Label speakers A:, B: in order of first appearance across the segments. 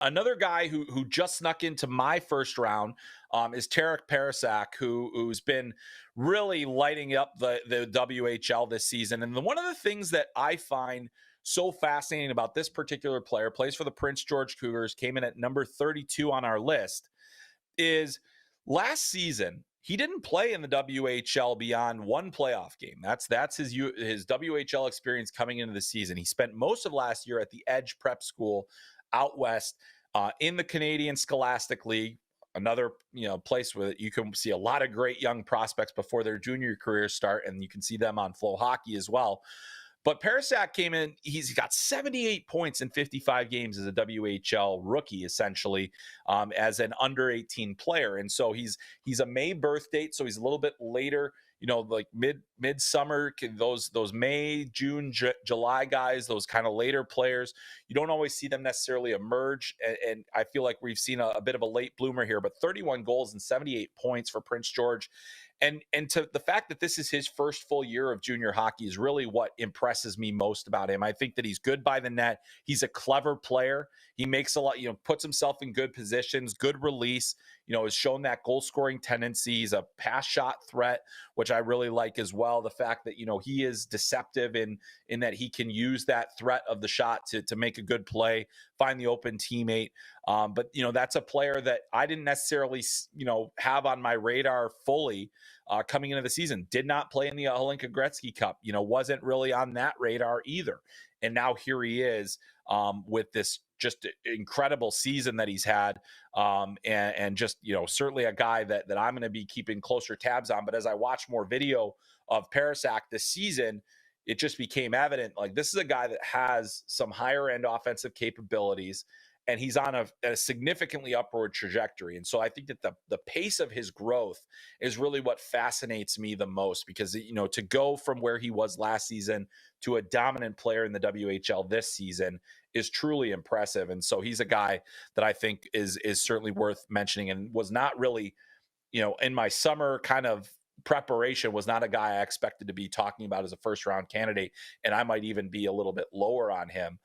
A: Another guy who just snuck into my first round is Terik Parascak, who's been really lighting up the WHL this season. And one of the things that I find so fascinating about this particular player, plays for the Prince George Cougars, came in at number 32 on our list, is last season he didn't play in the WHL beyond one playoff game. That's his WHL experience coming into the season. He spent most of last year at the Edge Prep School out west in the Canadian Scholastic League, another place where you can see a lot of great young prospects before their junior careers start, and you can see them on FloHockey as well. But Parascak came in, he's got 78 points in 55 games as a WHL rookie, essentially, as an under 18 player. And so he's a May birth date, so he's a little bit later, like midsummer, those May, June, July guys, those kind of later players. You don't always see them necessarily emerge. And I feel like we've seen a bit of a late bloomer here, but 31 goals and 78 points for Prince George. And to the fact that this is his first full year of junior hockey is really what impresses me most about him. I think that he's good by the net. He's a clever player. He makes a lot, puts himself in good positions, good release, has shown that goal scoring tendency. He's a pass shot threat, which I really like as well. The fact that, he is deceptive in that he can use that threat of the shot to make a good play, find the open teammate. But that's a player that I didn't necessarily, have on my radar fully coming into the season. Did not play in the Hlinka Gretzky Cup, wasn't really on that radar either. And now here he is with this just incredible season that he's had. And just, certainly a guy that I'm going to be keeping closer tabs on. But as I watch more video of Parascak this season, it just became evident, like, this is a guy that has some higher end offensive capabilities, and he's on a significantly upward trajectory. And so I think that the pace of his growth is really what fascinates me the most, because, to go from where he was last season to a dominant player in the WHL this season is truly impressive. And so he's a guy that I think is certainly worth mentioning, and was not really, in my summer kind of preparation, was not a guy I expected to be talking about as a first round candidate. And I might even be a little bit lower on him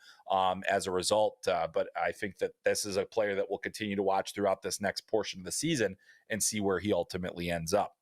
A: as a result. But I think that this is a player that we'll continue to watch throughout this next portion of the season and see where he ultimately ends up.